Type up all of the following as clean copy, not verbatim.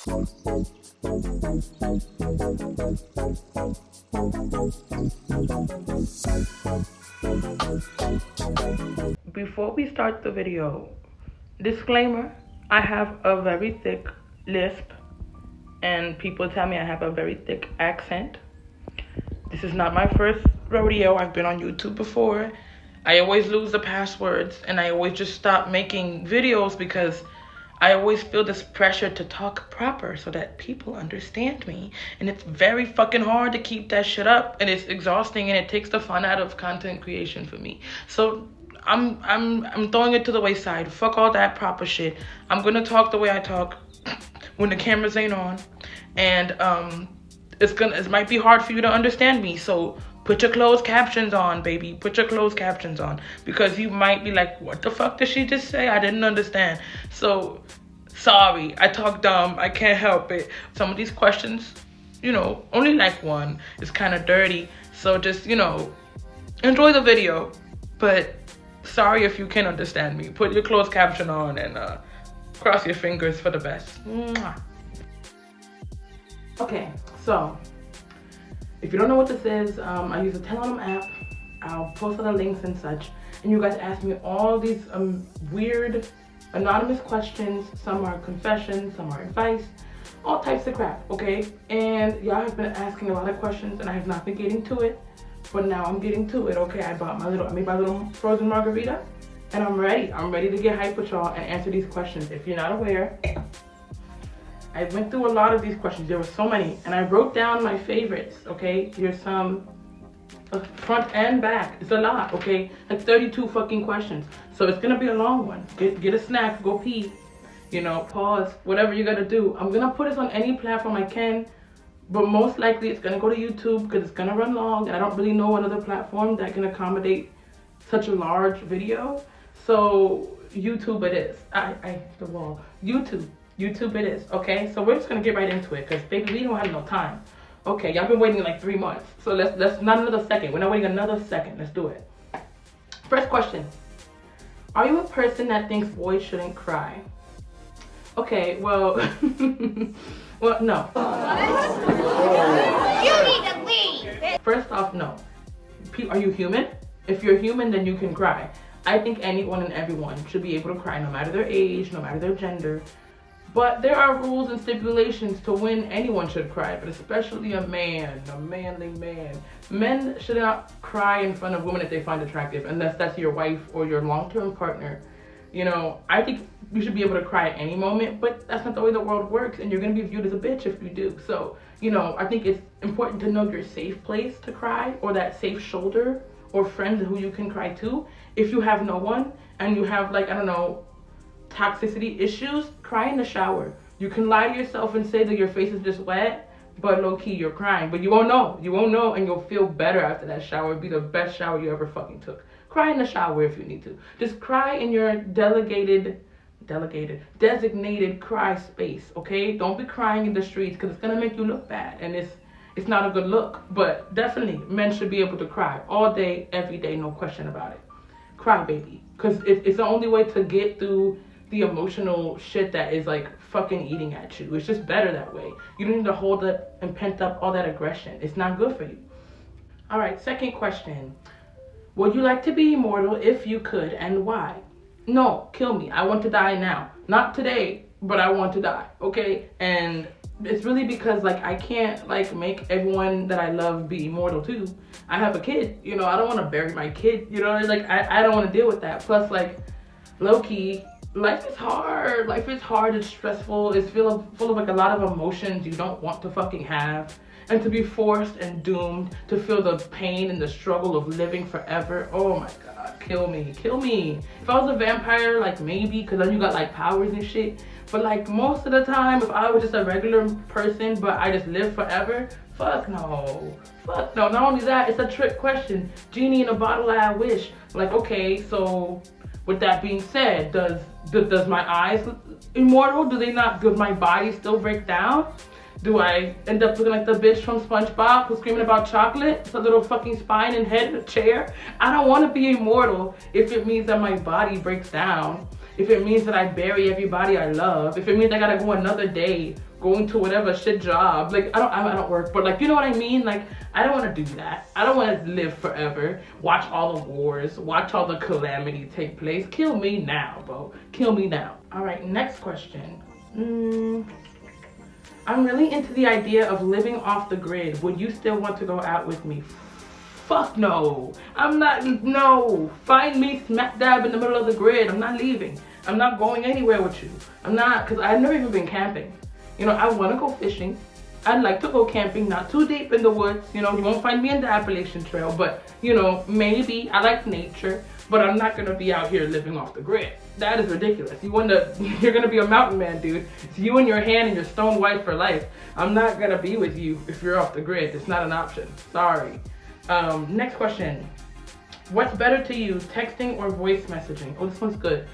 Before we start the video, disclaimer, I have a very thick lisp and people tell me I have a very thick accent. This is not my first rodeo. I've been on YouTube before. I always lose the passwords and I always just stop making videos because I always feel this pressure to talk proper so that people understand me. And it's very fucking hard to keep that shit up, and it's exhausting, and it takes the fun out of content creation for me. So I'm throwing it to the wayside. Fuck all that proper shit. I'm gonna talk the way I talk when the cameras ain't on. And it might be hard for you to understand me. So put your closed captions on, baby. Put your closed captions on. Because you might be like, what the fuck did she just say? I didn't understand. So, sorry. I talk dumb. I can't help it. Some of these questions, only like one is kind of dirty. So just, enjoy the video. But sorry if you can't understand me. Put your closed caption on and cross your fingers for the best. Mwah. Okay, so if you don't know what this is, I use a Tellonym app. I'll post all the links and such. And you guys ask me all these weird anonymous questions. Some are confessions, some are advice, all types of crap, okay? And y'all have been asking a lot of questions and I have not been getting to it. But now I'm getting to it, okay? I made my little frozen margarita and I'm ready. I'm ready to get hype with y'all and answer these questions. If you're not aware, I went through a lot of these questions. There were so many, and I wrote down my favorites, okay? Here's some front and back. It's a lot, okay? Like 32 fucking questions. So it's gonna be a long one. Get a snack, go pee, pause, whatever you gotta do. I'm gonna put this on any platform I can, but most likely it's gonna go to YouTube because it's gonna run long, and I don't really know another platform that can accommodate such a large video. So YouTube it is. YouTube it is, okay? So we're just gonna get right into it because baby, we don't have no time. Okay, y'all been waiting like 3 months. So let's not another second. We're not waiting another second. Let's do it. First question. Are you a person that thinks boys shouldn't cry? Okay, well, well, no. You need to leave. First off, no. Are you human? If you're human, then you can cry. I think anyone and everyone should be able to cry no matter their age, no matter their gender. But there are rules and stipulations to when anyone should cry, but especially a manly man. Men should not cry in front of women that they find attractive, unless that's your wife or your long-term partner. I think you should be able to cry at any moment, but that's not the way the world works, and you're gonna be viewed as a bitch if you do. So, I think it's important to know your safe place to cry, or that safe shoulder, or friend who you can cry to. If you have no one, and you have toxicity issues, cry in the shower. You can lie to yourself and say that your face is just wet, but low-key you're crying. But you won't know, and you'll feel better after that shower. It'll be the best shower you ever fucking took. Cry in the shower if you need to. Just cry in your designated cry space, okay? Don't be crying in the streets because it's gonna make you look bad, and it's not a good look. But definitely, men should be able to cry all day, every day, no question about it. Cry, baby, because it's the only way to get through the emotional shit that is fucking eating at you. It's just better that way. You don't need to hold up and pent up all that aggression. It's not good for you. All right, second question. Would you like to be immortal if you could, and why? No, kill me. I want to die now. Not today, but I want to die, okay? And it's really because I can't make everyone that I love be immortal too. I have a kid, I don't want to bury my kid, I don't want to deal with that. Plus low-key, life is hard. Life is hard. It's stressful. It's full of a lot of emotions you don't want to fucking have. And to be forced and doomed to feel the pain and the struggle of living forever. Oh my God, kill me. If I was a vampire, maybe, because then you got powers and shit. But most of the time, if I was just a regular person, but I just live forever, fuck no. Not only that, it's a trick question. Genie in a bottle, I wish. Okay, so with that being said, does my eyes immortal? Does my body still break down? Do I end up looking like the bitch from SpongeBob who's screaming about chocolate? It's a little fucking spine and head in a chair. I don't want to be immortal if it means that my body breaks down. If it means that I bury everybody I love. If it means I gotta go another day going to whatever shit job. Like, I don't work, but like, you know what I mean? Like, I don't want to do that. I don't want to live forever, watch all the wars, watch all the calamity take place. Kill me now, bro. Kill me now. All right, next question. I'm really into the idea of living off the grid. Would you still want to go out with me? Fuck no. I'm not, no. Find me smack dab in the middle of the grid. I'm not leaving. I'm not going anywhere with you. I'm not, because I've never even been camping. You know, I want to go fishing. I'd like to go camping, not too deep in the woods. You know, you won't find me in the Appalachian Trail, but, you know, maybe. I like nature, but I'm not going to be out here living off the grid. That is ridiculous. You're going to be a mountain man, dude. It's you and your hand and your stone wife for life. I'm not going to be with you if you're off the grid. It's not an option. Sorry. Next question. What's better to you, texting or voice messaging? Oh, this one's good.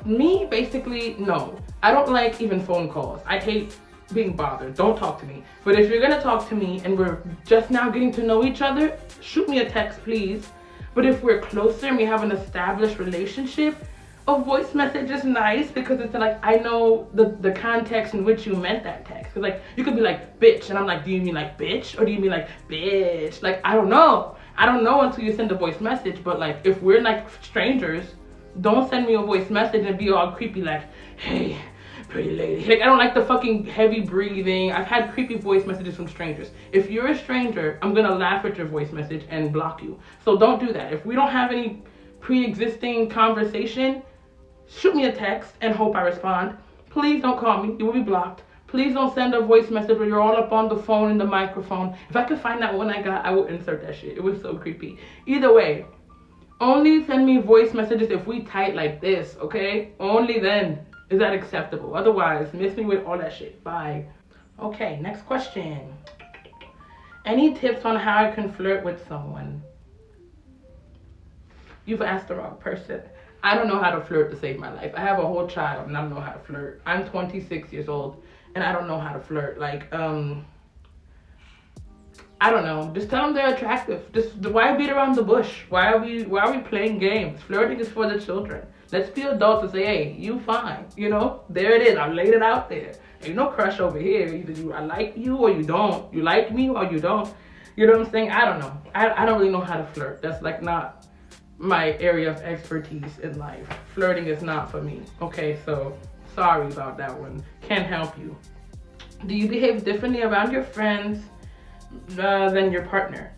Me, basically, no. I don't like even phone calls. I hate being bothered. Don't talk to me. But if you're gonna talk to me and we're just now getting to know each other, shoot me a text, please. But if we're closer and we have an established relationship, a voice message is nice because it's like, I know the context in which you meant that text. Cause like, you could be like, bitch. And I'm like, do you mean like bitch? Or do you mean like bitch? Like, I don't know. I don't know until you send a voice message. But like, if we're like strangers, don't send me a voice message and be all creepy like, hey, pretty lady. Like, I don't like the fucking heavy breathing. I've had creepy voice messages from strangers. If you're a stranger, I'm gonna laugh at your voice message and block you. So don't do that. If we don't have any pre-existing conversation, shoot me a text and hope I respond. Please don't call me. You will be blocked. Please don't send a voice message where you're all up on the phone and the microphone. If I could find that one I got, I will insert that shit. It was so creepy. Either way, only send me voice messages if we tight like this, okay? Only then is that acceptable. Otherwise, miss me with all that shit. Bye. Okay, next question. Any tips on how I can flirt with someone? You've asked the wrong person. I don't know how to flirt to save my life. I have a whole child and I don't know how to flirt. I'm 26 years old and I don't know how to flirt. Like, I don't know. Just tell them they're attractive. Just why beat around the bush? Why are we playing games? Flirting is for the children. Let's be adults and say, hey, you fine. You know, there it is. I laid it out there. Ain't no crush over here. Either I like you or you don't. You like me or you don't. You know what I'm saying? I don't know. I don't really know how to flirt. That's like not my area of expertise in life. Flirting is not for me. Okay, so sorry about that one. Can't help you. Do you behave differently around your friends than your partner?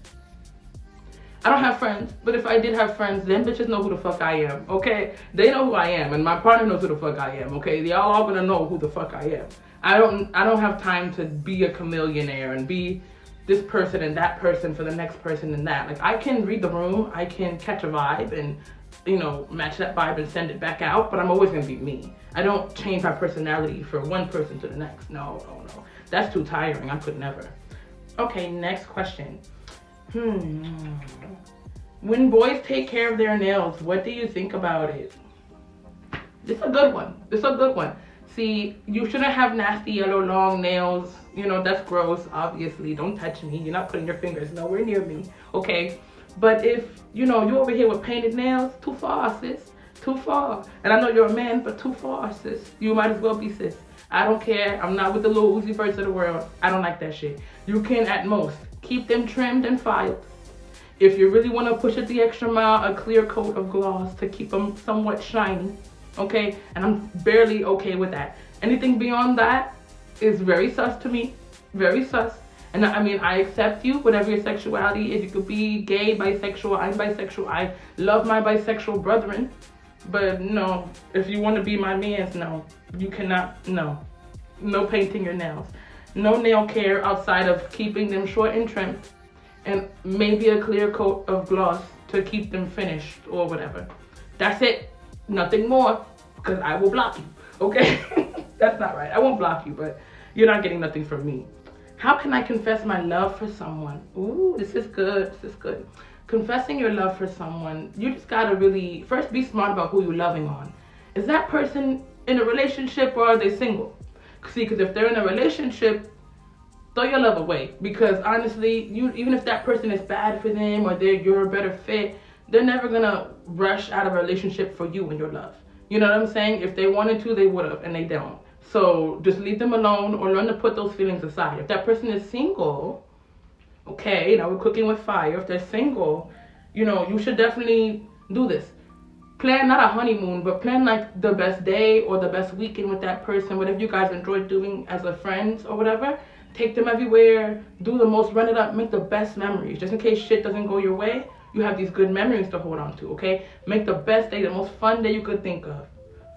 I don't have friends, but if I did have friends, then bitches know who the fuck I am, okay? They know who I am, and my partner knows who the fuck I am, okay? Y'all all gonna know who the fuck I am. I don't have time to be a chameleonaire and be this person and that person for the next person and that. Like, I can read the room, I can catch a vibe and, you know, match that vibe and send it back out, but I'm always gonna be me. I don't change my personality for one person to the next. No. That's too tiring. I could never. Okay, next question. When boys take care of their nails, what do you think about it? This is a good one. See, you shouldn't have nasty yellow long nails. You know, that's gross, obviously. Don't touch me. You're not putting your fingers nowhere near me, okay? But if, you know, you over here with painted nails, too far, sis. Too far. And I know you're a man, but too far, sis. You might as well be sis. I don't care. I'm not with the little Uzi Verts of the world. I don't like that shit. You can, at most, keep them trimmed and filed. If you really want to push it the extra mile, a clear coat of gloss to keep them somewhat shiny, okay? And I'm barely okay with that. Anything beyond that is very sus to me, very sus. And I mean, I accept you, whatever your sexuality is. You could be gay, bisexual, I'm bisexual. I love my bisexual brethren. But no, if you want to be my man's, no. You cannot, no. No painting your nails. No nail care outside of keeping them short and trimmed. And maybe a clear coat of gloss to keep them finished or whatever. That's it. Nothing more, because I will block you, okay? That's not right. I won't block you, but you're not getting nothing from me. How can I confess my love for someone? Ooh, this is good. Confessing your love for someone, you just gotta really, first be smart about who you're loving on. Is that person in a relationship or are they single? See, because if they're in a relationship, throw your love away, because honestly, even if that person is bad for them or you're a better fit, they're never gonna rush out of a relationship for you and your love. You know what I'm saying? If they wanted to, they would have, and they don't. So just leave them alone or learn to put those feelings aside. If that person is single, okay, now we're cooking with fire. If they're single, you should definitely do this. Plan not a honeymoon, but plan like the best day or the best weekend with that person, whatever you guys enjoy doing as a friends or whatever. Take them everywhere, do the most, run it up, make the best memories. Just in case shit doesn't go your way, you have these good memories to hold on to, okay? Make the best day, the most fun day you could think of.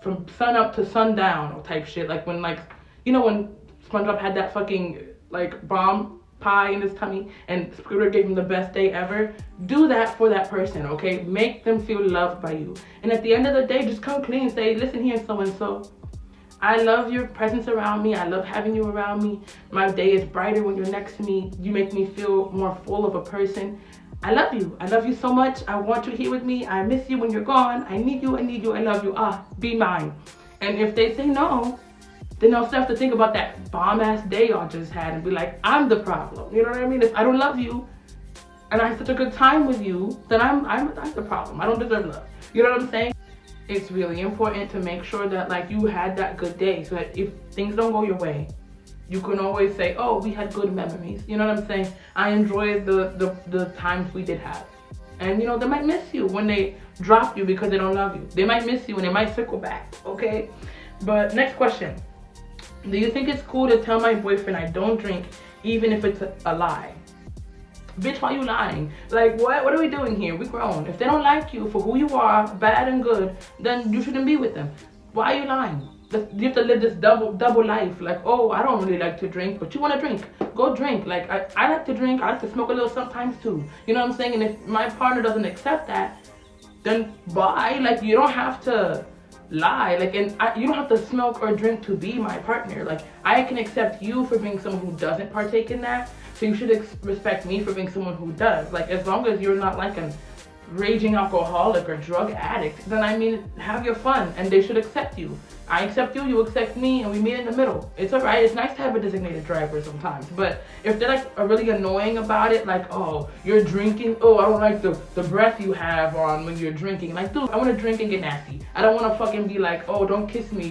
From sun up to sundown type shit. Like when when SpongeBob had that fucking bomb pie in his tummy and Squidward gave him the best day ever. Do that for that person, okay? Make them feel loved by you. And at the end of the day, just come clean and say, listen here, so-and-so. I love your presence around me. I love having you around me. My day is brighter when you're next to me. You make me feel more full of a person. I love you. I love you so much. I want you here with me. I miss you when you're gone. I need you. I love you. Be mine. And if they say no, then they'll still have to think about that bomb-ass day y'all just had and be like, I'm the problem. You know what I mean? If I don't love you and I had such a good time with you, then I'm the problem. I don't deserve love. You know what I'm saying? It's really important to make sure that you had that good day, so that if things don't go your way, you can always say, oh, we had good memories. You know what I'm saying? I enjoyed the times we did have. And they might miss you when they drop you because they don't love you. They might miss you and they might circle back, okay? But next question. Do you think it's cool to tell my boyfriend I don't drink even if it's a lie? Bitch, why you lying? What are we doing here? We grown. If they don't like you for who you are, bad and good, then you shouldn't be with them. Why are you lying? You have to live this double life. Oh, I don't really like to drink, but you want to drink. Go drink. I like to drink. I like to smoke a little sometimes too. You know what I'm saying? And if my partner doesn't accept that, then bye. You don't have to lie. You don't have to smoke or drink to be my partner. I can accept you for being someone who doesn't partake in that. So you should respect me for being someone who does. As long as you're not a raging alcoholic or drug addict, then have your fun and they should accept you. I accept you, you accept me, and we meet in the middle. It's alright. It's nice to have a designated driver sometimes. But if they're are really annoying about it, oh, you're drinking, oh, I don't like the breath you have on when you're drinking. Dude, I want to drink and get nasty. I don't want to fucking be oh, don't kiss me.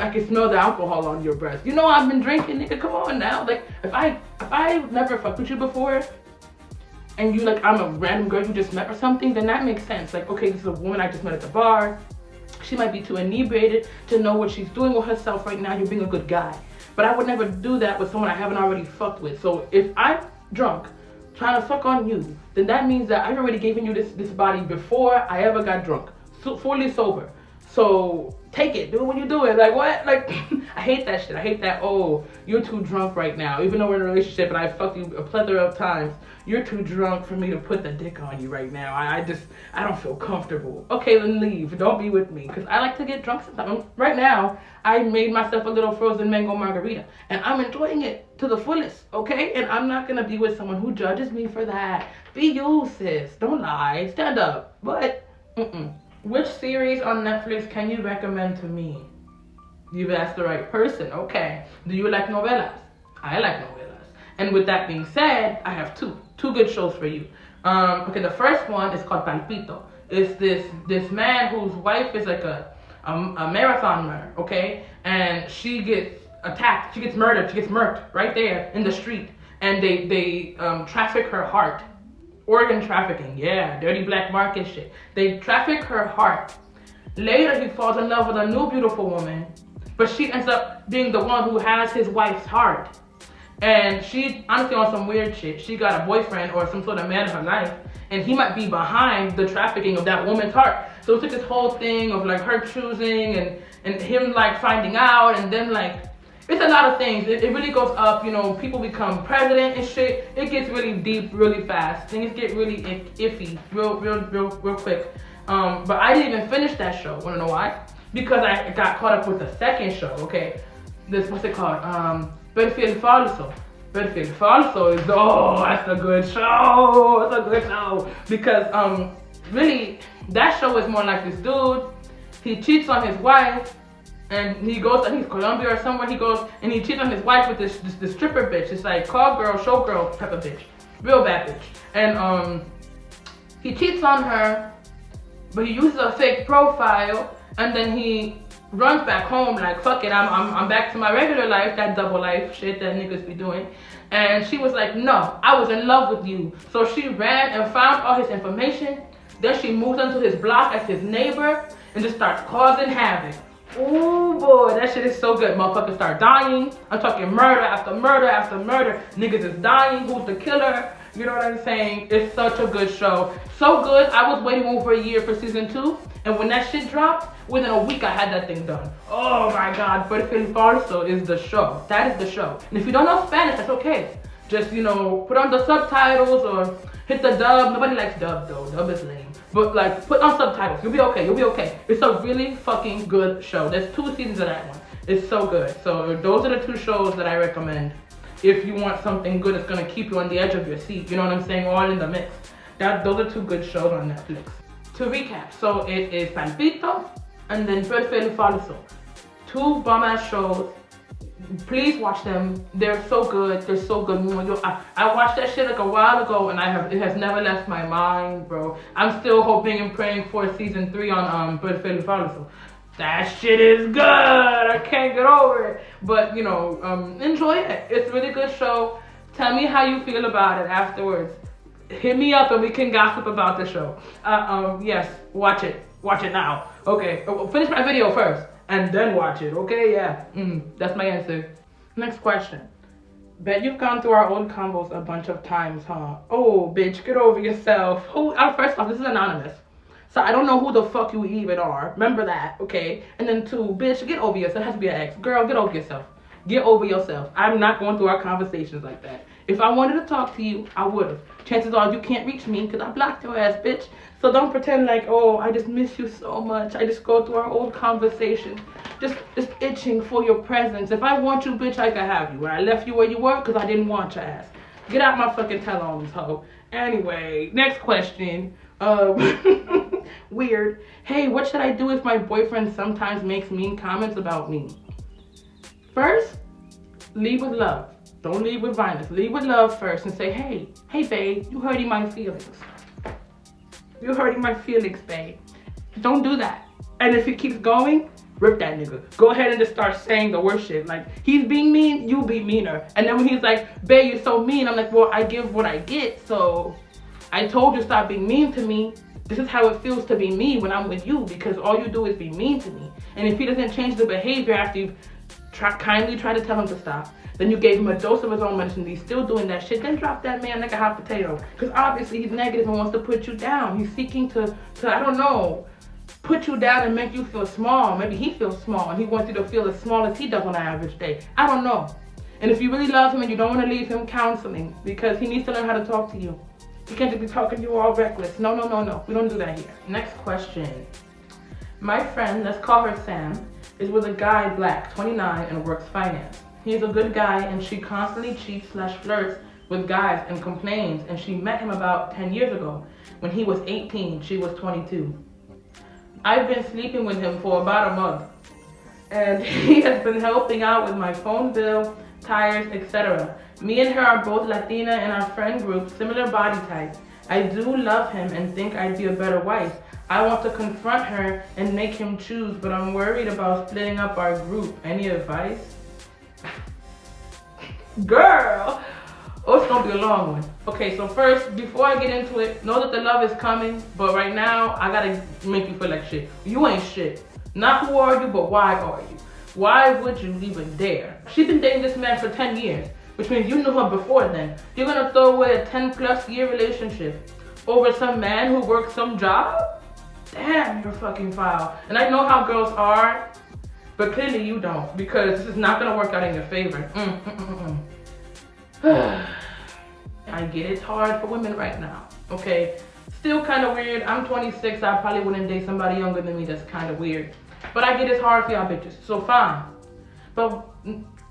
I can smell the alcohol on your breath. I've been drinking, nigga. Come on now. If I never fucked with you before, and you I'm a random girl you just met or something, then that makes sense. Okay, this is a woman I just met at the bar. She might be too inebriated to know what she's doing with herself right now. You're being a good guy. But I would never do that with someone I haven't already fucked with. So if I'm drunk trying to fuck on you, then that means that I've already given you this body before I ever got drunk. So, fully sober. So take it. Do it when you do it. What? I hate that shit. I hate that, oh, you're too drunk right now. Even though we're in a relationship and I fucked you a plethora of times, you're too drunk for me to put the dick on you right now. I don't feel comfortable. Okay, then leave. Don't be with me. Because I like to get drunk sometimes. Right now, I made myself a little frozen mango margarita. And I'm enjoying it to the fullest. Okay? And I'm not going to be with someone who judges me for that. Be you, sis. Don't lie. Stand up. But, Which series on Netflix can you recommend to me? You've asked the right person. Okay. Do you like novelas? I like novelas. And with that being said, I have two good shows for you. Okay, the first one is called Palpito. It's this man whose wife is a marathon runner, okay? And she gets attacked, she gets murdered, she gets murked right there in the street. And they traffic her heart. Organ trafficking, yeah, dirty black market shit. They traffic her heart. Later, he falls in love with a new beautiful woman, but she ends up being the one who has his wife's heart. And she, honestly, on some weird shit, she got a boyfriend or some sort of man in her life, and he might be behind the trafficking of that woman's heart. So it's this whole thing of her choosing and him finding out, and then it's a lot of things. It really goes up, people become president and shit. It gets really deep really fast. Things get really iffy real quick. But I didn't even finish that show. Wanna know why? Because I got caught up with the second show, okay? What's it called? Perfil Falso. Perfil Falso is, that's a good show. It's a good show. Because, really, that show is more like this dude. He cheats on his wife. And he goes, I think it's Colombia or somewhere, he goes and he cheats on his wife with this stripper bitch. It's call girl, show girl type of bitch. Real bad bitch. And he cheats on her, but he uses a fake profile, and then he runs back home like, fuck it, I'm back to my regular life, that double life shit that niggas be doing. And she was like, no, I was in love with you. So she ran and found all his information. Then she moved onto his block as his neighbor and just starts causing havoc. Ooh boy, that shit is so good. Motherfuckers start dying. I'm talking murder after murder after murder. Niggas is dying. Who's the killer? You know what I'm saying? It's such a good show. So good, I was waiting over a year for season 2. And when that shit dropped, within a week I had that thing done. Oh my god, Perfil Falso is the show. That is the show. And if you don't know Spanish, that's okay. Just, you know, put on the subtitles or hit the dub. Nobody likes dub though. Dub is lame. But like, put on subtitles. You'll be okay. You'll be okay. It's a really fucking good show. There's 2 seasons of that one. It's so good. So those are the 2 shows that I recommend. If you want something good, it's gonna keep you on the edge of your seat. You know what I'm saying? All in the mix. Those are 2 good shows on Netflix. To recap, so it is Palpito and then Perfil Falso. 2 bomb-ass shows. Please watch them. They're so good. They're so good. I watched that shit like a while ago and it has never left my mind, bro. I'm still hoping and praying for season 3 on Perfil Falso. That shit is good. I can't get over it. But, you know, enjoy it. It's a really good show. Tell me how you feel about it afterwards. Hit me up and we can gossip about the show. Yes, watch it. Watch it now. Okay, finish my video first and then watch it. Okay, yeah. That's my answer. Next question. Bet you've gone through our old combos a bunch of times, huh? Oh, bitch, get over yourself. First off, this is anonymous. So I don't know who the fuck you even are. Remember that, okay? And then 2, bitch, get over yourself. It has to be an ex. Girl, get over yourself. Get over yourself. I'm not going through our conversations like that. If I wanted to talk to you, I would have. Chances are you can't reach me because I blocked your ass, bitch. So don't pretend like, oh, I just miss you so much. I just go through our old conversations. Just itching for your presence. If I want you, bitch, I could have you. And I left you where you were because I didn't want your ass. Get out my fucking Tellonym, hoe. Anyway, next question. Weird. Hey, what should I do if my boyfriend sometimes makes mean comments about me? First, lead with love. Don't lead with violence. Lead with love first and say, hey babe, you hurting my feelings. You're hurting my feelings, babe. Don't do that. And if he keeps going, rip that nigga. Go ahead and just start saying the worst shit. Like, he's being mean, you be meaner. And then when he's like, babe, you're so mean, I'm like, well, I give what I get, so I told you stop being mean to me. This is how it feels to be me when I'm with you, because all you do is be mean to me. And if he doesn't change the behavior after you've kindly tried to tell him to stop, then you gave him a dose of his own medicine, he's still doing that shit, then drop that man like a hot potato. Because obviously he's negative and wants to put you down. He's seeking to I don't know, put you down and make you feel small. Maybe he feels small and he wants you to feel as small as he does on an average day. I don't know. And if you really love him and you don't want to leave him, counseling, because he needs to learn how to talk to you. You can't just be talking to you all reckless. No. We don't do that here. Next question. My friend, let's call her Sam, is with a guy, black, 29, and works finance. He's a good guy and she constantly cheats/flirts with guys and complains, and she met him about 10 years ago. When he was 18, she was 22. I've been sleeping with him for about a month and he has been helping out with my phone bill, tires, etc. Me and her are both Latina in our friend group, similar body type. I do love him and think I'd be a better wife. I want to confront her and make him choose, but I'm worried about splitting up our group. Any advice? Girl! Oh, it's gonna be a long one. Okay, so first, before I get into it, know that the love is coming, but right now, I gotta make you feel like shit. You ain't shit. Not who are you, but why are you? Why would you even dare? She's been dating this man for 10 years, which means you knew her before then. You're gonna throw away a 10+ year relationship over some man who works some job? Damn, you're fucking foul. And I know how girls are, but clearly you don't, because this is not gonna work out in your favor. I get it's hard for women right now, okay? Still kind of weird. I'm 26, I probably wouldn't date somebody younger than me. That's kind of weird. But I get it's hard for y'all bitches, so fine. But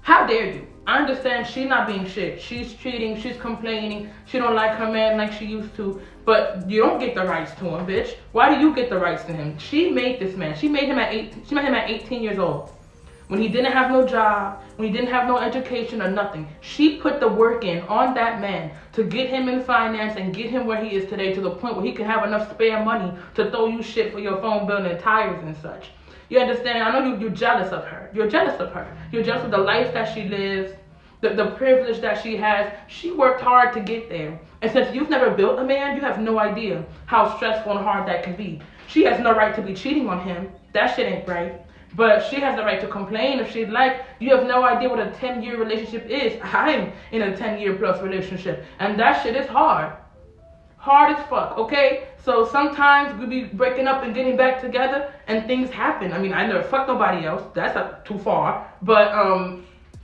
how dare you? I understand she's not being shit. She's cheating, she's complaining, she don't like her man like she used to, but you don't get the rights to him, bitch. Why do you get the rights to him? She made this man. She met him at 18 years old. When he didn't have no job, when he didn't have no education or nothing. She put the work in on that man to get him in finance and get him where he is today, to the point where he can have enough spare money to throw you shit for your phone bill and tires and such. You understand? I know you're jealous of her. You're jealous of her. You're jealous of the life that she lives, the privilege that she has. She worked hard to get there. And since you've never built a man, you have no idea how stressful and hard that can be. She has no right to be cheating on him. That shit ain't right. But she has the right to complain if she'd like. You have no idea what a 10-year relationship is. I'm in a 10-year plus relationship. And that shit is hard. Hard as fuck, okay? So sometimes we be breaking up and getting back together and things happen. I mean, I never fucked nobody else. That's not too far. But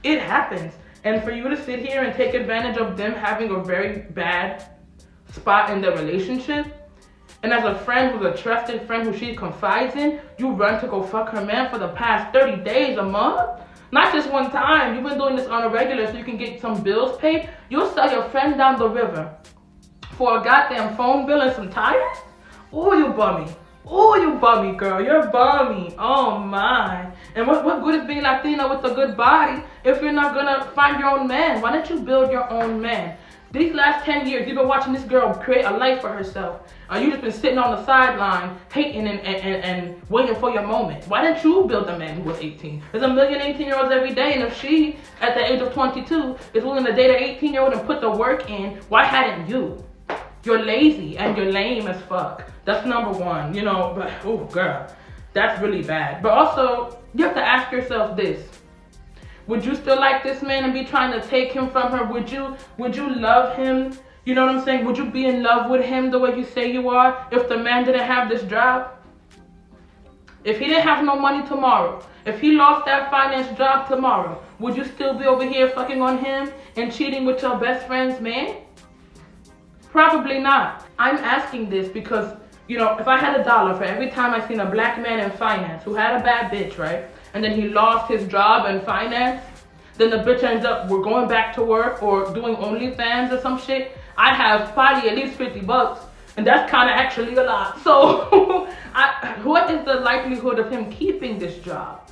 it happens. And for you to sit here and take advantage of them having a very bad spot in their relationship, and as a friend who's a trusted friend who she confides in, you run to go fuck her man for the past 30 days, a month? Not just one time. You've been doing this on a regular so you can get some bills paid. You'll sell your friend down the river for a goddamn phone bill and some tires? Oh, you bummy. Oh, you bummy, girl. You're bummy. Oh, my. And what good is being Latina with a good body if you're not going to find your own man? Why don't you build your own man? These last 10 years, you've been watching this girl create a life for herself. You just been sitting on the sideline, hating and waiting for your moment. Why didn't you build a man who was 18? There's a million 18-year-olds every day, and if she, at the age of 22, is willing to date an 18-year-old and put the work in, why hadn't you? You're lazy and you're lame as fuck. That's number one, you know, but, oh, girl, that's really bad. But also, you have to ask yourself this. Would you still like this man and be trying to take him from her? Would you love him? You know what I'm saying? Would you be in love with him the way you say you are if the man didn't have this job? If he didn't have no money tomorrow, if he lost that finance job tomorrow, would you still be over here fucking on him and cheating with your best friend's man? Probably not. I'm asking this because, you know, if I had $1 for every time I seen a black man in finance who had a bad bitch, right? And then he lost his job in finance, then the bitch ends up going back to work or doing OnlyFans or some shit, I'd have probably at least $50. And that's kind of actually a lot. So what is the likelihood of him keeping this job?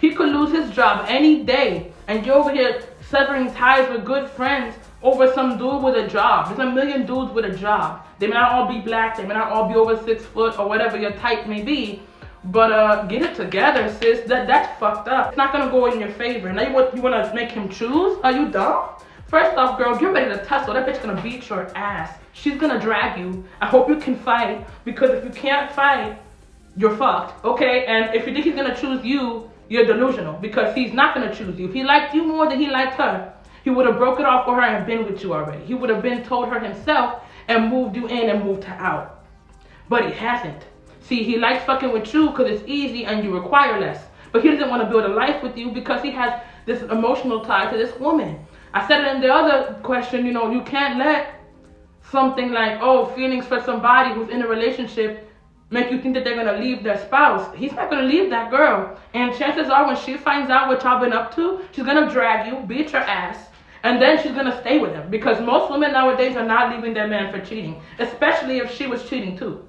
He could lose his job any day. And you're over here severing ties with good friends over some dude with a job. There's a million dudes with a job. They may not all be black. They may not all be over 6 foot or whatever your type may be. But get it together, sis. That's fucked up. It's not gonna go in your favor. Now you wanna make him choose? Are you dumb? First off, girl, get ready to tussle. That bitch gonna beat your ass. She's gonna drag you. I hope you can fight, because if you can't fight, you're fucked, okay? And if you think he's gonna choose you, you're delusional, because he's not gonna choose you. If he liked you more than he liked her, he would have broke it off for her and been with you already. He would have been told her himself and moved you in and moved her out. But he hasn't. See, he likes fucking with you because it's easy and you require less. But he doesn't want to build a life with you because he has this emotional tie to this woman. I said it in the other question, you know, you can't let something like, oh, feelings for somebody who's in a relationship make you think that they're going to leave their spouse. He's not going to leave that girl. And chances are when she finds out what y'all been up to, she's going to drag you, beat your ass, and then she's going to stay with him. Because most women nowadays are not leaving their man for cheating, especially if she was cheating too.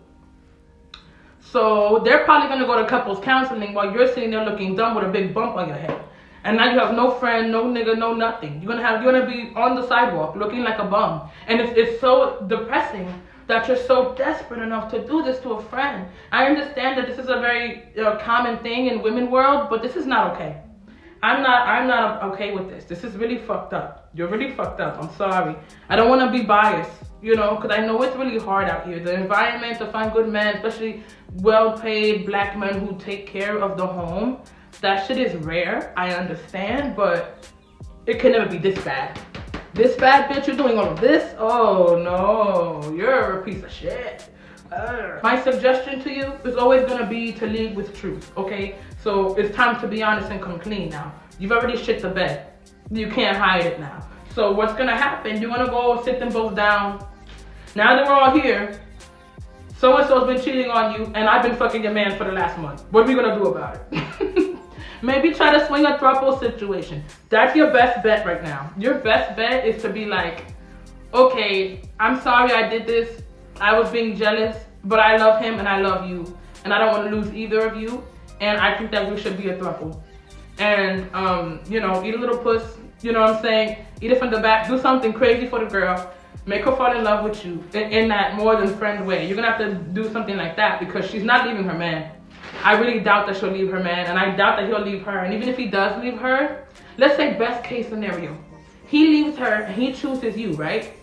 So they're probably going to go to couples counseling while you're sitting there looking dumb with a big bump on your head. And now you have no friend, no nigga, no nothing. You're gonna be on the sidewalk looking like a bum. And it's so depressing that you're so desperate enough to do this to a friend. I understand that this is a very common thing in women world, but this is not okay. I'm not okay with this. This is really fucked up. You're really fucked up. I'm sorry. I don't want to be biased, you know, because I know it's really hard out here. The environment to find good men, especially well-paid black men who take care of the home, that shit is rare. I understand, but it can never be this bad. This bad, bitch, you're doing all of this? Oh no, you're a piece of shit. My suggestion to you is always gonna be to lead with truth, okay? So it's time to be honest and come clean now. You've already shit the bed. You can't hide it now. So what's gonna happen? You're gonna go sit them both down. Now that we're all here, so-and-so's been cheating on you, and I've been fucking your man for the last month. What are we gonna do about it? Maybe try to swing a throuple situation. That's your best bet right now. Your best bet is to be like, okay, I'm sorry I did this. I was being jealous, but I love him and I love you. And I don't want to lose either of you. And I think that we should be a throuple. And, you know, eat a little puss. You know what I'm saying? Eat it from the back. Do something crazy for the girl. Make her fall in love with you in that more than friend way. You're going to have to do something like that because she's not leaving her man. I really doubt that she'll leave her man, and I doubt that he'll leave her. And even if he does leave her, let's say best case scenario, he leaves her and he chooses you, right?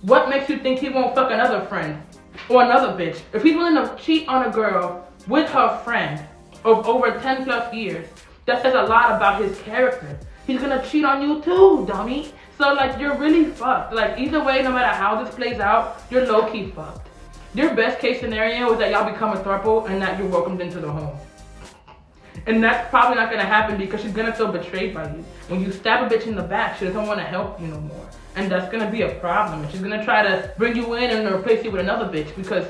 What makes you think he won't fuck another friend or another bitch? If he's willing to cheat on a girl with her friend of over 10 plus years, that says a lot about his character. He's gonna cheat on you too, dummy. So like, you're really fucked. Like, either way, no matter how this plays out, you're low-key fucked. Your best case scenario is that y'all become a throuple and that you're welcomed into the home. And that's probably not gonna happen because she's gonna feel betrayed by you. When you stab a bitch in the back, she doesn't wanna help you no more. And that's gonna be a problem. And she's gonna try to bring you in and replace you with another bitch because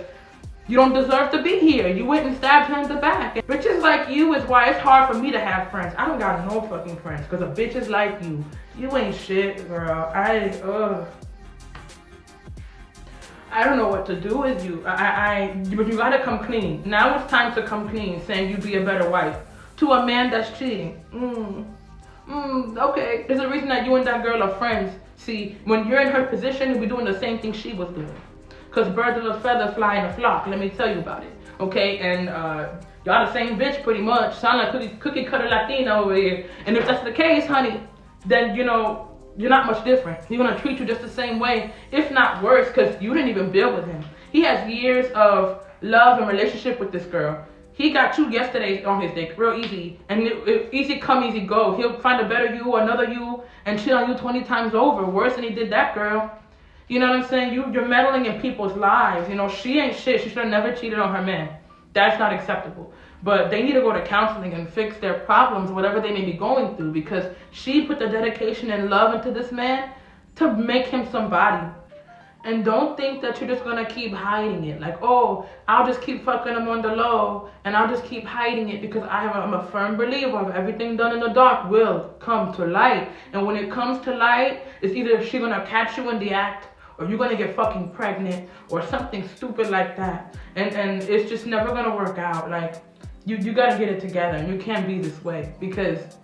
you don't deserve to be here. You went and stabbed her in the back. Bitches like you is why it's hard for me to have friends. I don't got no fucking friends because of bitches like you. You ain't shit, girl. I don't know what to do with you. But you gotta come clean. Now it's time to come clean, saying you'd be a better wife to a man that's cheating. Okay. There's a reason that you and that girl are friends. See, when you're in her position, you'll be doing the same thing she was doing. Because birds of a feather fly in a flock. Let me tell you about it. Okay? And y'all the same bitch pretty much. Sound like cookie cutter Latina over here. And if that's the case, honey, then you know, you're not much different. He's gonna treat you just the same way, if not worse, because you didn't even build with him. He has years of love and relationship with this girl. He got you yesterday on his dick, real easy. And easy come, easy go. He'll find a better you, another you, and cheat on you 20 times over. Worse than he did that girl. You know what I'm saying? You're meddling in people's lives. You know, she ain't shit. She should have never cheated on her man. That's not acceptable. But they need to go to counseling and fix their problems, whatever they may be going through, because she put the dedication and love into this man to make him somebody. And don't think that you're just gonna keep hiding it. Like, oh, I'll just keep fucking him on the low and I'll just keep hiding it because I'm a firm believer of everything done in the dark will come to light. And when it comes to light, it's either she gonna catch you in the act or you're gonna get fucking pregnant or something stupid like that. And it's just never gonna work out. Like, you gotta get it together and you can't be this way because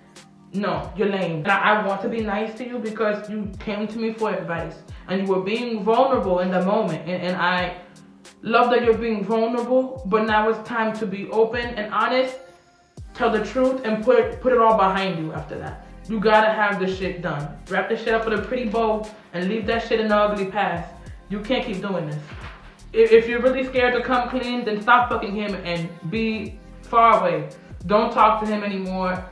no, you're lame. And I want to be nice to you because you came to me for advice and you were being vulnerable in the moment. And I love that you're being vulnerable, but now it's time to be open and honest, tell the truth, and put it all behind you after that. You gotta have this shit done. Wrap this shit up with a pretty bow and leave that shit in the ugly past. You can't keep doing this. If you're really scared to come clean, then stop fucking him and be far away. Don't talk to him anymore.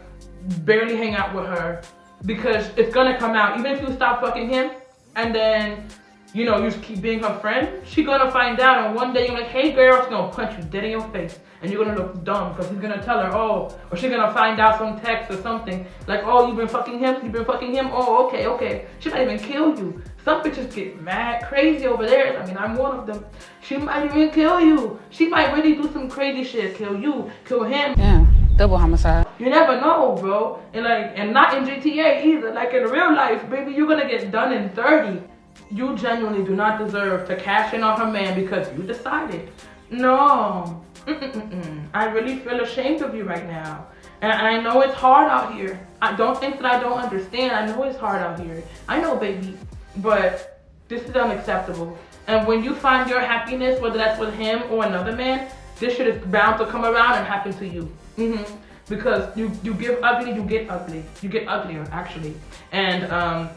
Barely hang out with her because it's gonna come out. Even if you stop fucking him and then, you know, you just keep being her friend, she's gonna find out, and one day you're like, hey girl, she's gonna punch you dead in your face and you're gonna look dumb because he's gonna tell her, oh, or she's gonna find out some text or something like, oh, you've been fucking him, oh, okay. She might even kill you. Some bitches get mad crazy over there. I mean, I'm one of them. She might even kill you. She might really do some crazy shit, kill you, kill him. Yeah, double homicide. You never know, bro. And not in GTA either. Like in real life, baby, you're gonna get done in 30. You genuinely do not deserve to cash in on her man because you decided. No. I really feel ashamed of you right now. And I know it's hard out here. I don't think that I don't understand. I know it's hard out here. I know, baby. But this is unacceptable. And when you find your happiness, whether that's with him or another man, this shit is bound to come around and happen to you. Because you give ugly, you get ugly. You get uglier, actually. And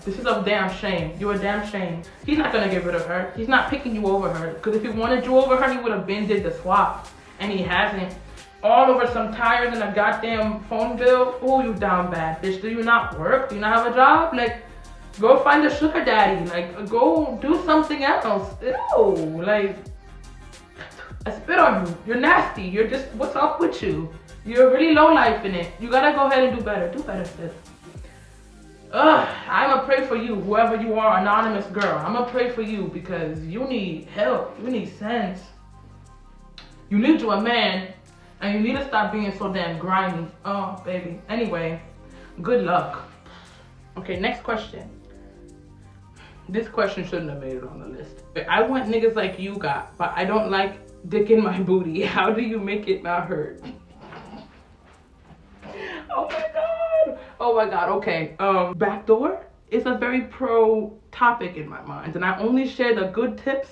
this is a damn shame. You're a damn shame. He's not gonna get rid of her. He's not picking you over her. Because if he wanted you over her, he would have been did the swap. And he hasn't. All over some tires and a goddamn phone bill. Oh, you down bad, bitch. Do you not work? Do you not have a job? Like, go find a sugar daddy. Like, go do something else. Ew. Like, I spit on you. You're nasty. You're just, what's up with you? You're really low life in it. You gotta go ahead and do better. Do better, sis. I'ma pray for you, whoever you are, anonymous girl. I'ma pray for you because you need help. You need sense. You need you a man, and you need to stop being so damn grimy. Oh, baby. Anyway, good luck. Okay, next question. This question shouldn't have made it on the list. I want niggas like you got, but I don't like dick in my booty. How do you make it not hurt? Oh my god, okay. Backdoor is a very pro topic in my mind, and I only share the good tips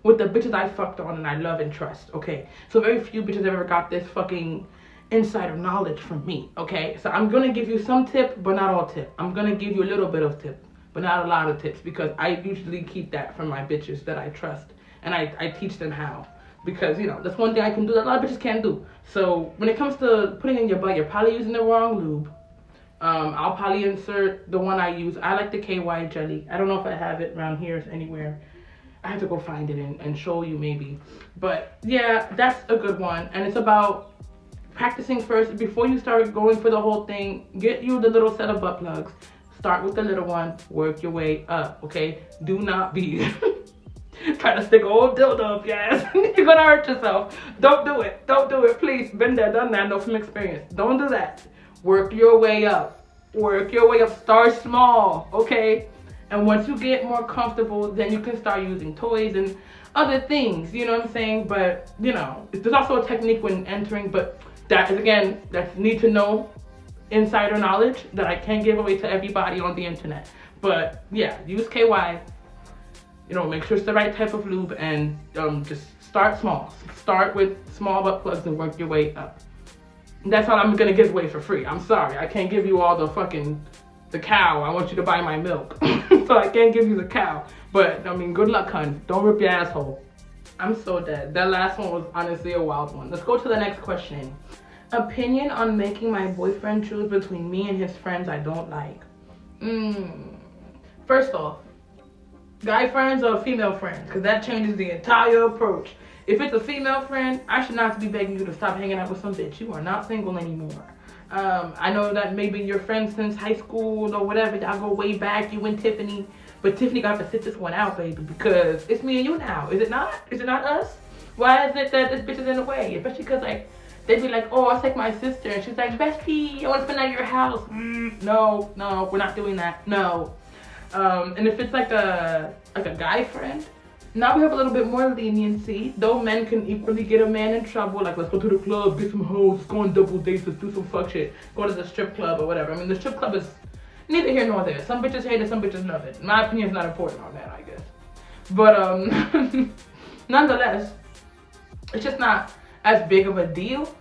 with the bitches I fucked on and I love and trust, okay? So very few bitches ever got this fucking insider knowledge from me, okay? So I'm gonna give you some tip, but not all tip. I'm gonna give you a little bit of tip, but not a lot of tips, because I usually keep that from my bitches that I trust, and I teach them how. Because, you know, that's one thing I can do that a lot of bitches can't do. So when it comes to putting in your butt, you're probably using the wrong lube. I'll probably insert the one I use. I like the KY jelly. I don't know if I have it around here anywhere. I have to go find it and show you maybe. But yeah, that's a good one. And it's about practicing first. Before you start going for the whole thing, get you the little set of butt plugs. Start with the little one. Work your way up, okay? Do not be trying to stick a whole dildo up your ass. You're gonna hurt yourself. Don't do it. Don't do it. Please. Been there, done that. Know from experience. Don't do that. Work your way up. Work your way up. Start small, okay? And once you get more comfortable, then you can start using toys and other things, you know what I'm saying? But, you know, there's also a technique when entering, but that is, again, that's need to know insider knowledge that I can't give away to everybody on the internet. But yeah, use KY, you know, make sure it's the right type of lube, and just start small. Start with small butt plugs and work your way up. That's all I'm gonna give away for free. I'm sorry, I can't give you all the cow. I want you to buy my milk. So I can't give you the cow. But I mean, good luck, hun. Don't rip your asshole. I'm so dead. That last one was honestly a wild one. Let's go to the next question. Opinion on making my boyfriend choose between me and his friends I don't like. First off, guy friends or female friends? Because that changes the entire approach. If it's a female friend, I should not be begging you to stop hanging out with some bitch. You are not single anymore. I know that maybe you're friends since high school or whatever. Y'all go way back, you and Tiffany. But Tiffany got to sit this one out, baby, because it's me and you now. Is it not? Is it not us? Why is it that this bitch is in the way? Especially because, like, they'd be like, oh, I'll take my sister. And she's like, bestie, I want to spend at your house. No, we're not doing that. No. And if it's like a guy friend, now we have a little bit more leniency. Though men can equally get a man in trouble, like, let's go to the club, get some hoes, let's go on double dates, let's do some fuck shit, go to the strip club or whatever. I mean, the strip club is neither here nor there. Some bitches hate it, some bitches love it. My opinion is not important on that, I guess. But nonetheless, it's just not as big of a deal.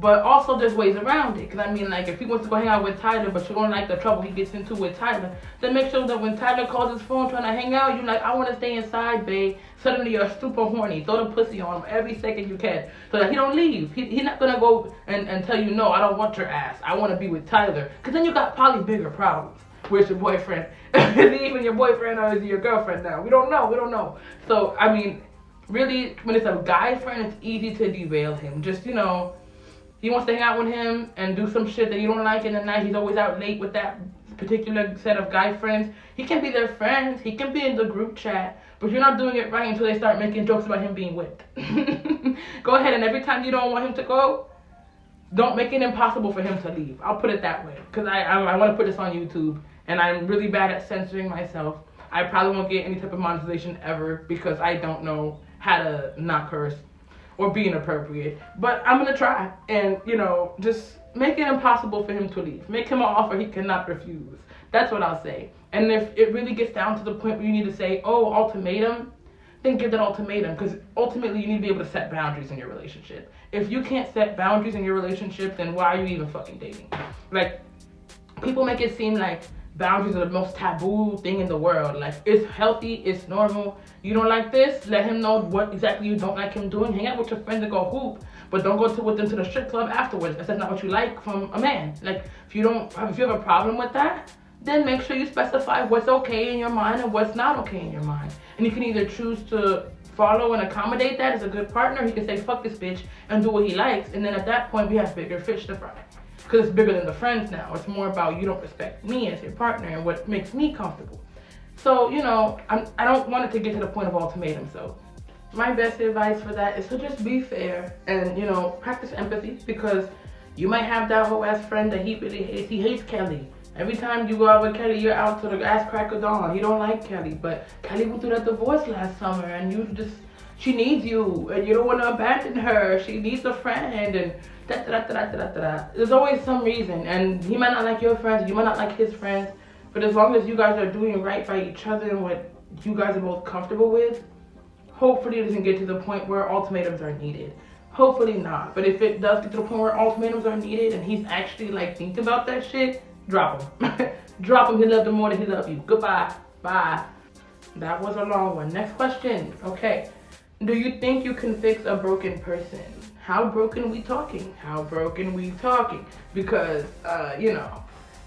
But also there's ways around it. Because I mean, like, if he wants to go hang out with Tyler, but you don't like the trouble he gets into with Tyler, then make sure that when Tyler calls his phone trying to hang out, you're like, I want to stay inside, babe. Suddenly you're super horny. Throw the pussy on him every second you can, so that he don't leave. He's not going to go and tell you, no, I don't want your ass. I want to be with Tyler. Because then you got probably bigger problems. Where's your boyfriend? Is he even your boyfriend, or is he your girlfriend now? We don't know. So, I mean, really, when it's a guy friend, it's easy to derail him. Just, you know, he wants to hang out with him and do some shit that you don't like in the night. He's always out late with that particular set of guy friends. He can be their friends. He can be in the group chat. But you're not doing it right until they start making jokes about him being whipped. Go ahead, and every time you don't want him to go, don't make it impossible for him to leave. I'll put it that way. Because I want to put this on YouTube. And I'm really bad at censoring myself. I probably won't get any type of monetization ever because I don't know how to not curse or be inappropriate. But I'm going to try. And, you know, just make it impossible for him to leave. Make him an offer he cannot refuse. That's what I'll say. And if it really gets down to the point where you need to say, oh, ultimatum, then give that ultimatum. Because ultimately you need to be able to set boundaries in your relationship. If you can't set boundaries in your relationship, then why are you even fucking dating? Like, people make it seem like boundaries are the most taboo thing in the world. Like, it's healthy, it's normal. You don't like this, let him know what exactly you don't like him doing. Hang out with your friends and go hoop, but don't go with them to the strip club afterwards. If that's not what you like from a man. Like, if you have a problem with that, then make sure you specify what's okay in your mind and what's not okay in your mind. And you can either choose to follow and accommodate that as a good partner. He can say, fuck this bitch, and do what he likes. And then at that point, we have bigger fish to fry. Because it's bigger than the friends now. It's more about you don't respect me as your partner and what makes me comfortable. So, you know, I don't want it to get to the point of ultimatum. So my best advice for that is to just be fair and, you know, practice empathy. Because you might have that whole ass friend that he really hates. He hates Kelly. Every time you go out with Kelly, you're out to the ass crack of dawn. You don't like Kelly. But Kelly went through that divorce last summer and she needs you. And you don't want to abandon her. She needs a friend. And there's always some reason, and he might not like your friends, you might not like his friends, but as long as you guys are doing right by each other and what you guys are both comfortable with, Hopefully it doesn't get to the point where ultimatums are needed. Hopefully not. But if it does get to the point where ultimatums are needed and he's actually like thinking about that shit, drop him. Drop him. He loved him more than he loved you. Goodbye. Bye. That was a long one. Next question. Okay. Do you think you can fix a broken person? How broken we talking? How broken we talking? Because,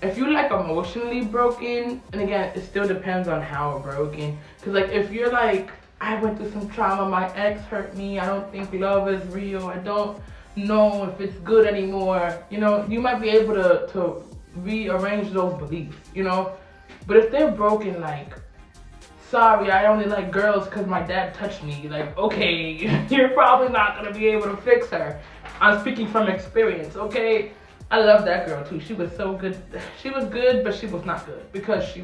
if you're like emotionally broken, and again, it still depends on how broken. Because like if you're like, I went through some trauma, my ex hurt me, I don't think love is real, I don't know if it's good anymore, you might be able to rearrange those beliefs, But if they're broken, like, sorry, I only like girls because my dad touched me, like, okay, you're probably not going to be able to fix her. I'm speaking from experience, okay? I love that girl too. She was so good. She was good, but she was not good because she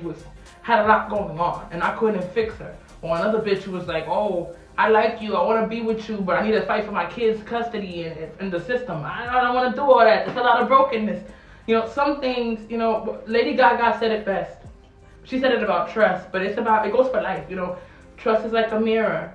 had a lot going on and I couldn't fix her. Or another bitch who was like, oh, I like you, I want to be with you, but I need to fight for my kids' custody in the system. I don't want to do all that. There's a lot of brokenness. Some things, Lady Gaga said it best. She said it about trust, but it goes for life, Trust is like a mirror.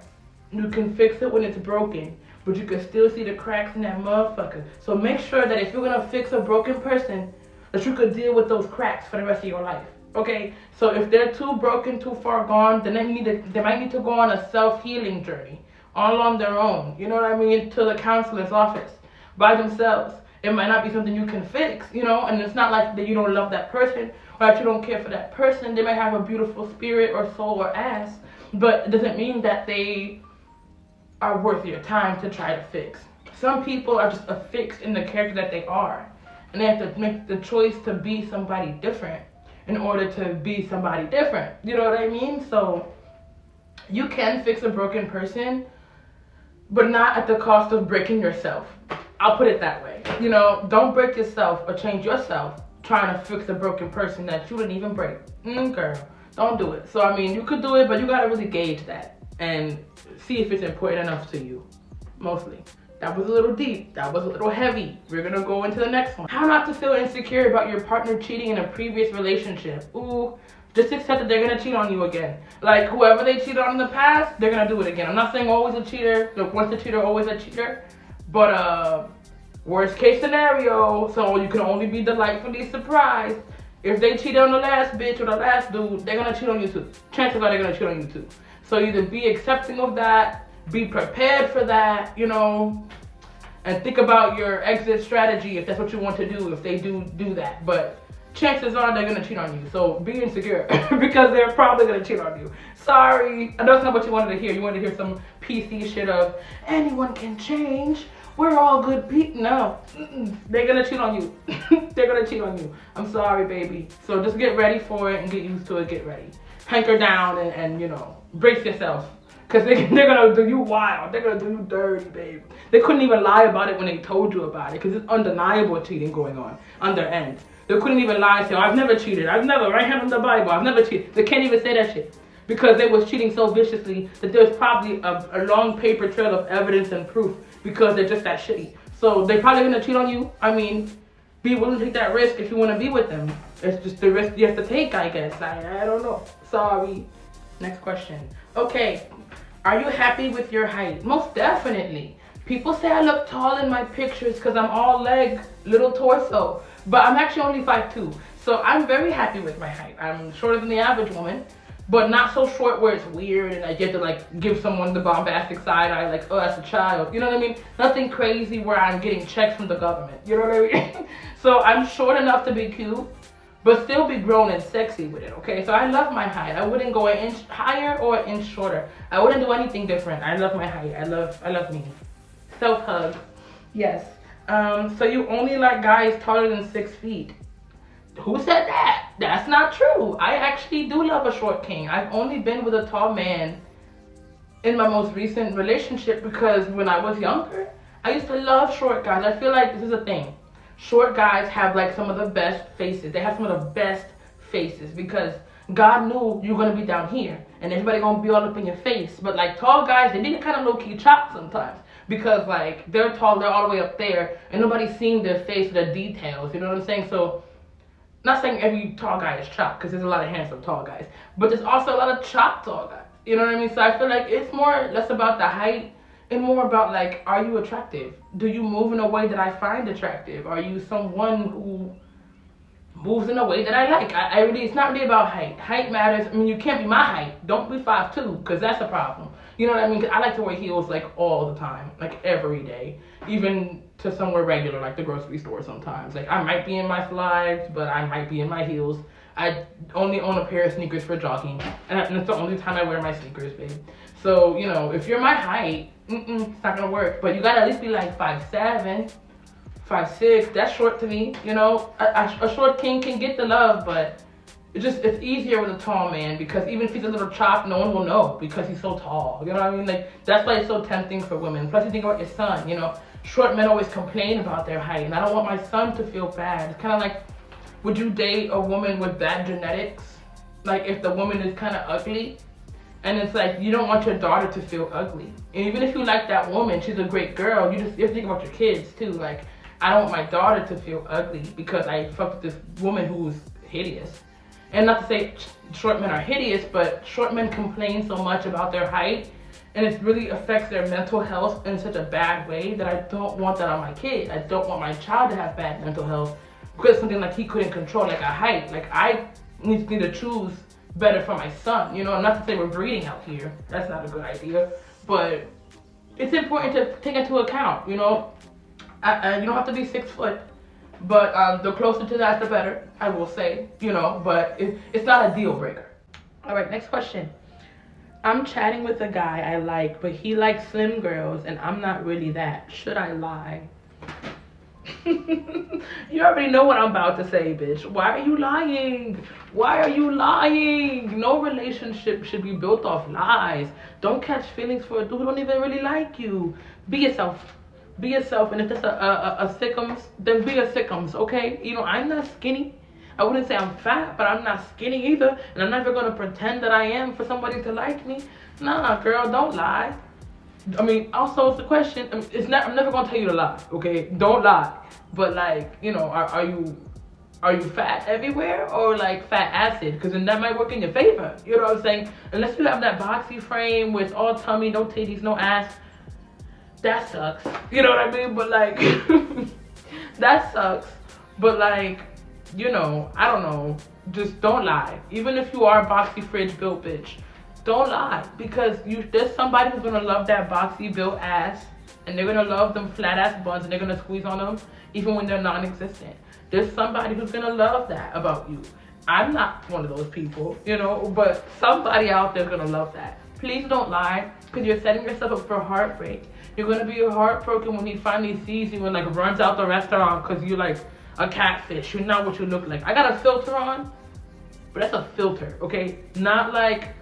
You can fix it when it's broken, but you can still see the cracks in that motherfucker. So make sure that if you're gonna fix a broken person, that you could deal with those cracks for the rest of your life. Okay? So if they're too broken, too far gone, then they might need to go on a self-healing journey all on their own. You know what I mean? To the counselor's office by themselves. It might not be something you can fix, and it's not like that you don't love that person or that you don't care for that person. They might have a beautiful spirit or soul or ass, but it doesn't mean that they are worth your time to try to fix. Some people are just affixed in the character that they are, and they have to make the choice to be somebody different in order to be somebody different. You know what I mean? So you can fix a broken person, but not at the cost of breaking yourself. I'll put it that way. Don't break yourself or change yourself trying to fix a broken person that you didn't even break. Girl, don't do it. So I mean, you could do it, but you gotta really gauge that and see if it's important enough to you. Mostly. That was a little deep. That was a little heavy. We're gonna go into the next one. How not to feel insecure about your partner cheating in a previous relationship. Ooh, just accept that they're gonna cheat on you again. Like whoever they cheated on in the past, they're gonna do it again. I'm not saying always a cheater. Look, once a cheater, always a cheater. But worst case scenario, so you can only be delightfully surprised. If they cheat on the last bitch or the last dude, they're gonna cheat on you too. Chances are they're gonna cheat on you too. So either be accepting of that, be prepared for that, and think about your exit strategy if that's what you want to do, if they do that. But chances are they're gonna cheat on you. So be insecure because they're probably gonna cheat on you. Sorry, I know it's not what you wanted to hear. You wanted to hear some PC shit of anyone can change. We're all good people. No, they're gonna cheat on you. They're gonna cheat on you. I'm sorry, baby. So just get ready for it and get used to it. Get ready. Hunker down and brace yourself. Because they're gonna do you wild. They're gonna do you dirty, babe. They couldn't even lie about it when they told you about it. Because it's undeniable cheating going on their end. They couldn't even lie and say, I've never cheated. I've never, right hand on the Bible, I've never cheated. They can't even say that shit. Because they was cheating so viciously that there's probably a long paper trail of evidence and proof because they're just that shitty. So they're probably gonna cheat on you. I mean, be willing to take that risk if you want to be with them. It's just the risk you have to take, I guess. I don't know. Sorry. Next question. Okay. Are you happy with your height? Most definitely. People say I look tall in my pictures because I'm all leg, little torso. But I'm actually only 5'2". So I'm very happy with my height. I'm shorter than the average woman. But not so short where it's weird and I get to like give someone the bombastic side eye like, oh, that's a child. You know what I mean? Nothing crazy where I'm getting checks from the government. You know what I mean? So I'm short enough to be cute, but still be grown and sexy with it, okay? So I love my height. I wouldn't go an inch higher or an inch shorter. I wouldn't do anything different. I love my height. I love me. Self-hug. Yes. So you only like guys taller than 6 feet. Who said that? That's not true. I actually do love a short king. I've only been with a tall man in my most recent relationship because when I was younger, I used to love short guys. I feel like this is a thing. Short guys have like some of the best faces. They have some of the best faces because God knew you were going to be down here and everybody going to be all up in your face. But like tall guys, they need to kind of low-key chop sometimes because like they're tall, they're all the way up there and nobody's seeing their face, the details. You know what I'm saying? So not saying every tall guy is chopped because there's a lot of handsome tall guys, but there's also a lot of chopped tall guys. You know what I mean? So I feel like it's less about the height and more about like, are you attractive? Do you move in a way that I find attractive? Are you someone who moves in a way that I like? I really, it's not really about height. Height matters. I mean, you can't be my height. Don't be 5'2", because that's a problem. You know what I mean? 'Cause I like to wear heels like all the time, like every day, even to somewhere regular like the grocery store sometimes. Like I might be in my slides, but I might be in my heels. I only own a pair of sneakers for jogging, and it's the only time I wear my sneakers, babe. So, you know, if you're my height, it's not gonna work. But you gotta at least be like 5'7", 5'6". That's short to me, you know. A short king can get the love, but it's easier with a tall man, because even if he's a little chopped, no one will know because he's so tall. You know what I mean? Like, that's why it's so tempting for women. Plus, you think about your son, you know. Short men always complain about their height, and I don't want my son to feel bad. It's kind of like, would you date a woman with bad genetics? Like, if the woman is kind of ugly? And it's like, you don't want your daughter to feel ugly. And even if you like that woman, she's a great girl, you have to think about your kids too. Like, I don't want my daughter to feel ugly because I fucked with this woman who's hideous. And not to say short men are hideous, but short men complain so much about their height, and it really affects their mental health in such a bad way that I don't want that on my kid. I don't want my child to have bad mental health because something like he couldn't control, like a height. Like, I need to choose better for my son, you know. Not to say we're breeding out here. That's not a good idea. But it's important to take into account, you know. You don't have to be 6 foot. But the closer to that, the better, I will say, you know, but it's not a deal breaker. All right, next question. I'm chatting with a guy I like, but he likes slim girls, and I'm not really that. Should I lie? You already know what I'm about to say, bitch. Why are you lying? Why are you lying? No relationship should be built off lies. Don't catch feelings for a dude who don't even really like you. Be yourself. Be yourself, and if that's a sickums, then be a sickums, okay? You know, I'm not skinny. I wouldn't say I'm fat, but I'm not skinny either, and I'm never gonna pretend that I am for somebody to like me. Nah, girl, don't lie. I mean, also it's the question. I mean, I'm never gonna tell you to lie, okay? Don't lie. But like, you know, are you fat everywhere or like fat acid? Because then that might work in your favor. You know what I'm saying? Unless you have that boxy frame with all tummy, no titties, no ass. That sucks. You know what I mean? But like, that sucks. But like, you know, I don't know. Just don't lie. Even if you are a boxy fridge built bitch, don't lie. Because there's somebody who's gonna love that boxy built ass, and they're gonna love them flat ass buns, and they're gonna squeeze on them even when they're non-existent. There's somebody who's gonna love that about you. I'm not one of those people, you know, but somebody out there's gonna love that. Please don't lie, because you're setting yourself up for heartbreak. You're gonna be heartbroken when he finally sees you and like runs out the restaurant because you're like a catfish. You're not what you look like. I got a filter on, but that's a filter, okay? Not like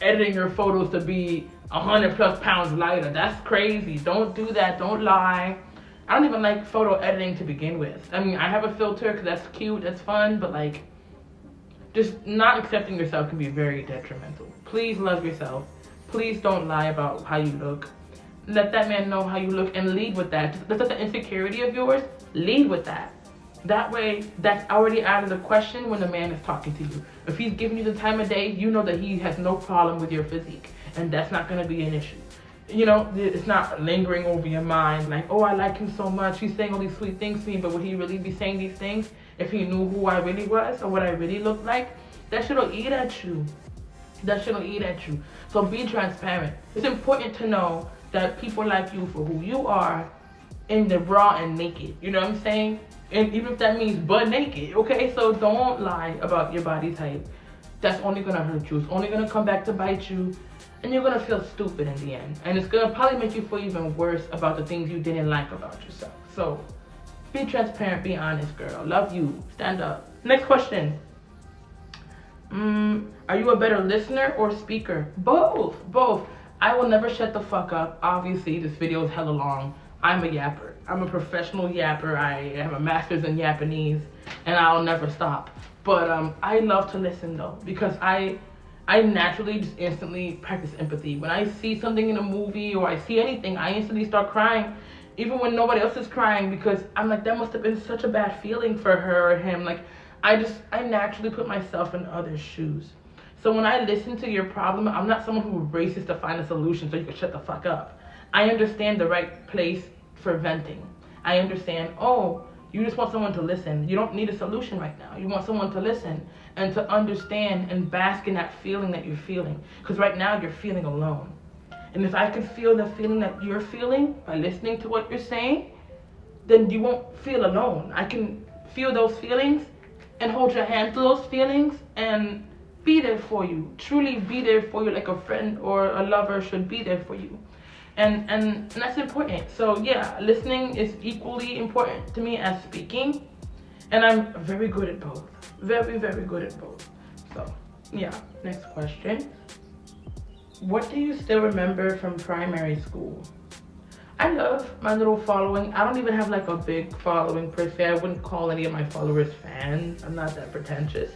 editing your photos to be 100+ pounds lighter. That's crazy. Don't do that. Don't lie. I don't even like photo editing to begin with. I mean, I have a filter because that's cute, that's fun, but like, just not accepting yourself can be very detrimental. Please love yourself. Please don't lie about how you look. Let that man know how you look and lead with that. If that's an insecurity of yours, lead with that. That way, that's already out of the question when the man is talking to you. If he's giving you the time of day, you know that he has no problem with your physique, and that's not going to be an issue. You know, it's not lingering over your mind like, oh, I like him so much. He's saying all these sweet things to me, but would he really be saying these things if he knew who I really was or what I really looked like? That shit'll eat at you. That shit'll eat at you. So be transparent. It's important to know that people like you for who you are in the raw and naked. You know what I'm saying? And even if that means butt naked, okay? So don't lie about your body type. That's only gonna hurt you. It's only gonna come back to bite you, and you're gonna feel stupid in the end. And it's gonna probably make you feel even worse about the things you didn't like about yourself. So be transparent, be honest, girl. Love you. Stand up. Next question. Are you a better listener or speaker? Both. I will never shut the fuck up. Obviously, this video is hella long. I'm a yapper. I'm a professional yapper. I have a master's in Japanese, and I'll never stop. But I love to listen though, because I naturally just instantly practice empathy. When I see something in a movie or I see anything, I instantly start crying, even when nobody else is crying, because I'm like, that must have been such a bad feeling for her or him. Like, I naturally put myself in others' shoes. So when I listen to your problem, I'm not someone who races to find a solution so you can shut the fuck up. I understand the right place for venting. I understand, oh, you just want someone to listen. You don't need a solution right now. You want someone to listen and to understand and bask in that feeling that you're feeling. Because right now you're feeling alone. And if I could feel the feeling that you're feeling by listening to what you're saying, then you won't feel alone. I can feel those feelings and hold your hand through those feelings and be there for you. Truly be there for you like a friend or a lover should be there for you. And that's important. So yeah, listening is equally important to me as speaking. And I'm very good at both. Very, very good at both. So yeah, next question. What do you still remember from primary school? I love my little following. I don't even have like a big following per se. I wouldn't call any of my followers fans. I'm not that pretentious.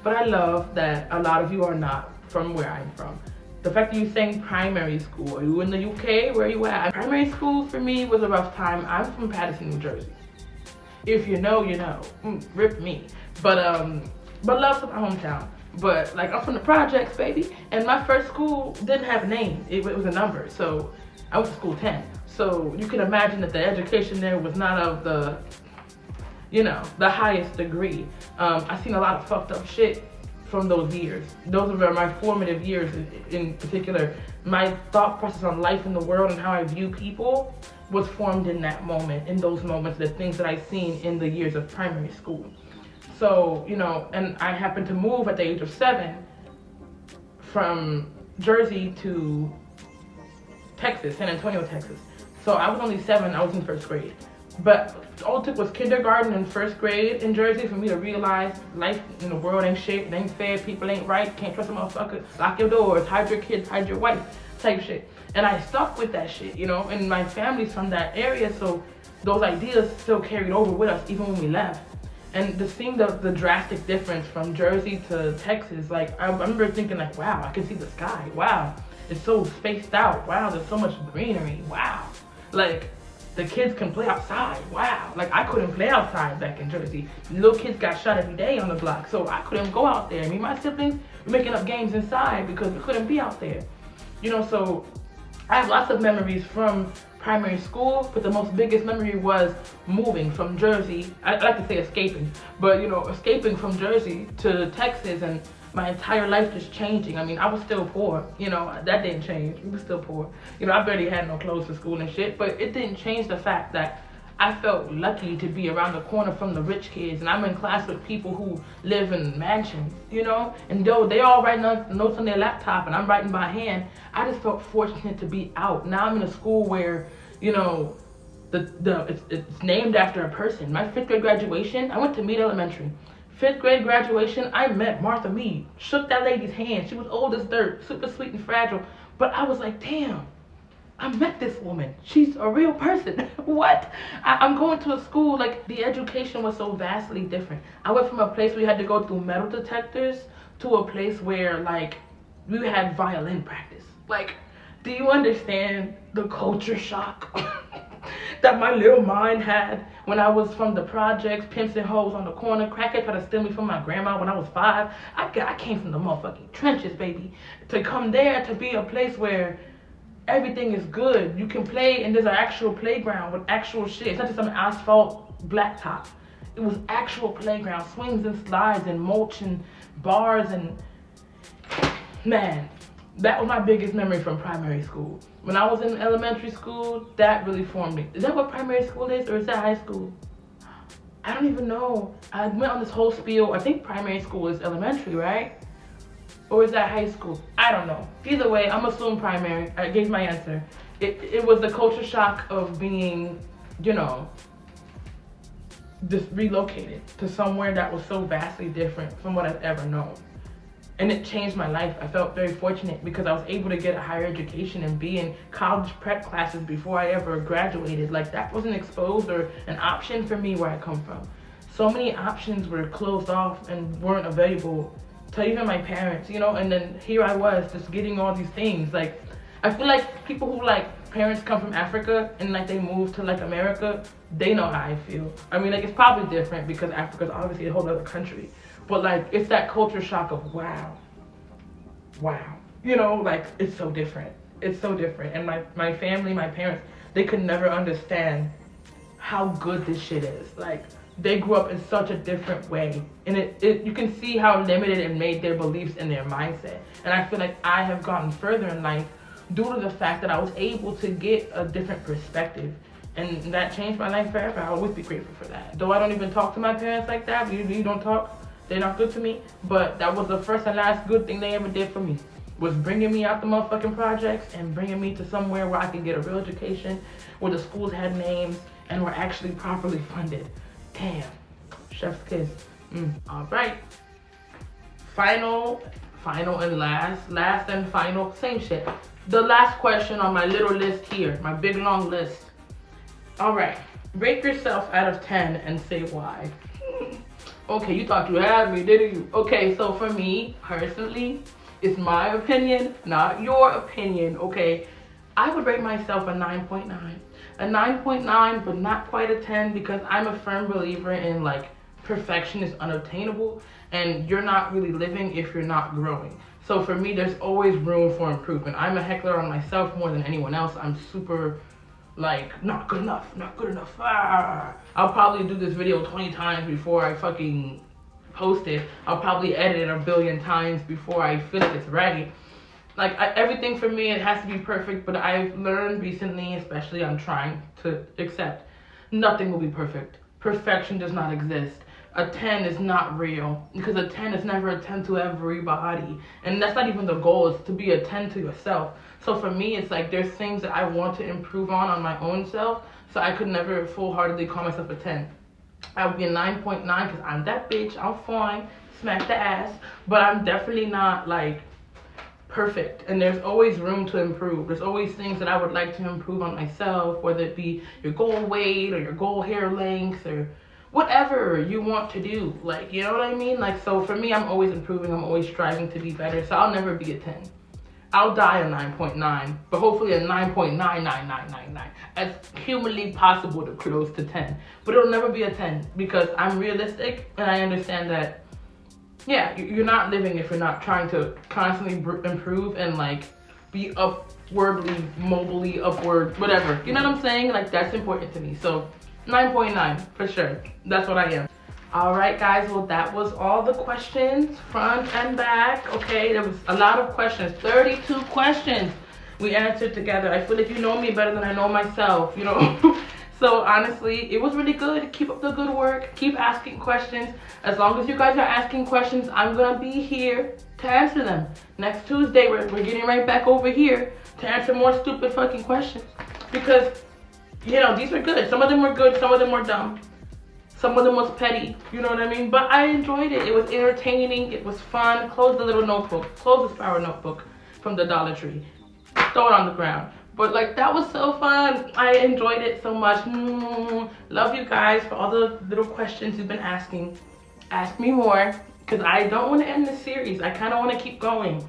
But I love that a lot of you are not from where I'm from. The fact that you're saying primary school, are you in the UK? Where are you at? Primary school for me was a rough time. I'm from Paterson, New Jersey. If you know, you know. Rip me. But love to my hometown. But like I'm from the projects, baby. And my first school didn't have a name. It was a number. So I went to school 10. So you can imagine that the education there was not of the, you know, the highest degree. I've seen a lot of fucked up shit from those years. Those were my formative years in particular. My thought process on life in the world and how I view people was formed in that moment, in those moments, the things that I've seen in the years of primary school. So, you know, and I happened to move at the age of 7 from Jersey to Texas, San Antonio, Texas. So I was only 7, I was in 1st grade. But all it took was kindergarten and 1st grade in Jersey for me to realize life in the world ain't shit, it ain't fair, people ain't right, can't trust a motherfucker, lock your doors, hide your kids, hide your wife, type shit. And I stuck with that shit, you know, and my family's from that area, so those ideas still carried over with us even when we left. And to seeing the drastic difference from Jersey to Texas, like I remember thinking like, wow, I can see the sky, wow, it's so spaced out, wow, there's so much greenery, wow. Like, the kids can play outside, wow. Like, I couldn't play outside back in Jersey. Little kids got shot every day on the block, so I couldn't go out there. I mean, my siblings were making up games inside because we couldn't be out there. You know, so I have lots of memories from primary school, but the most biggest memory was moving from Jersey. I like to say escaping, but you know, escaping from Jersey to Texas and my entire life just changing. I mean, I was still poor, you know, that didn't change. We were still poor. You know, I barely had no clothes for school and shit, but it didn't change the fact that I felt lucky to be around the corner from the rich kids, and I'm in class with people who live in mansions, you know, and though they all write notes on their laptop and I'm writing by hand, I just felt fortunate to be out. Now I'm in a school where, you know, it's named after a person. My 5th grade graduation, I went to Meade Elementary. 5th grade graduation, I met Martha Meade, shook that lady's hand. She was old as dirt, super sweet and fragile, but I was like, damn, I met this woman. She's a real person. What? I'm going to a school, like, the education was so vastly different. I went from a place where we had to go through metal detectors to a place where, like, we had violin practice. Like, do you understand the culture shock that my little mind had when I was from the projects, pimps and hoes on the corner? Crackhead tried to steal me from my grandma when I was 5. I came from the motherfucking trenches, baby. To come there, to be a place where everything is good. You can play and there's an actual playground with actual shit. It's not just some asphalt blacktop. It was actual playground, swings and slides and mulch and bars and, man, that was my biggest memory from primary school. When I was in elementary school, that really formed me. Is that what primary school is, or is that high school? I don't even know. I went on this whole spiel. I think primary school is elementary, right? Or is that high school? I don't know. Either way, I'm assuming primary. I gave my answer. It was the culture shock of being, you know, just relocated to somewhere that was so vastly different from what I've ever known. And it changed my life. I felt very fortunate because I was able to get a higher education and be in college prep classes before I ever graduated. Like, that wasn't exposed or an option for me where I come from. So many options were closed off and weren't available to even my parents, you know, and then here I was just getting all these things. Like, I feel like people who, like, parents come from Africa and, like, they move to, like, America, they know how I feel. I mean, like, it's probably different because Africa's obviously a whole other country. But, like, it's that culture shock of, wow, wow. You know, like, it's so different. It's so different. And my family, my parents, they could never understand how good this shit is. Like, they grew up in such a different way. And it you can see how limited it made their beliefs and their mindset. And I feel like I have gotten further in life due to the fact that I was able to get a different perspective. And that changed my life forever. I'll always be grateful for that. Though I don't even talk to my parents like that. We don't talk. They're not good to me. But that was the first and last good thing they ever did for me. Was bringing me out the motherfucking projects and bringing me to somewhere where I could get a real education, where the schools had names and were actually properly funded. Damn. Chef's kiss. All right. Final and last and final, same shit. The last question on my little list here, my big long list. All right, rate yourself out of 10 and say why. Okay, you thought you had me, didn't you? Okay, so for me, personally, it's my opinion, not your opinion, okay? I would rate myself a 9.9. A 9.9, but not quite a 10, because I'm a firm believer in, like, perfection is unobtainable, and you're not really living if you're not growing. So for me, there's always room for improvement. I'm a heckler on myself more than anyone else. I'm super, like, not good enough. I'll probably do this video 20 times before I fucking post it. I'll probably edit it a billion times before I feel like it's ready. Like, everything for me, it has to be perfect, but I've learned recently, especially I'm trying to accept, nothing will be perfect. Perfection does not exist. A 10 is not real, because a 10 is never a 10 to everybody, and that's not even the goal. Is to be a 10 to yourself. So for me, it's like there's things that I want to improve on my own self, so I could never full-heartedly call myself a 10. I would be a 9.9 because I'm that bitch. I'm fine, smack the ass, but I'm definitely not like perfect, and there's always room to improve. There's always things that I would like to improve on myself, whether it be your goal weight or your goal hair length or whatever you want to do, like, you know what I mean? Like, so for me, I'm always improving. I'm always striving to be better, so I'll never be a 10. I'll die a 9.9, but hopefully a 9.99999 as humanly possible to close to 10. But it'll never be a 10 because I'm realistic and I understand that, yeah, you're not living if you're not trying to constantly improve and, like, be upwardly, mobilely upward, whatever. You know what I'm saying? Like, that's important to me. So 9.9 for sure. That's what I am. All right, guys. Well, that was all the questions, front and back. Okay, there was a lot of questions. 32 questions we answered together. I feel like you know me better than I know myself, you know. So honestly, it was really good. Keep up the good work. Keep asking questions. As long as you guys are asking questions, I'm gonna be here to answer them. Next Tuesday, we're getting right back over here to answer more stupid fucking questions. Because, you know, these were good. Some of them were good, some of them were dumb. Some of them was petty, you know what I mean? But I enjoyed it. It was entertaining, it was fun. Close the little notebook. Close the spiral notebook from the Dollar Tree. Throw it on the ground. But, like, that was so fun. I enjoyed it so much. Love you guys for all the little questions you've been asking. Ask me more, because I don't want to end this series. I kind of want to keep going.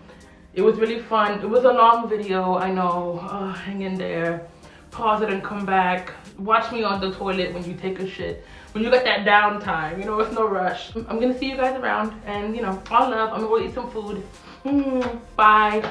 It was really fun. It was a long video, I know. Hang in there. Pause it and come back. Watch me on the toilet when you take a shit. When you got that downtime, you know, it's no rush. I'm going to see you guys around. And, you know, all love. I'm going to go eat some food. Bye.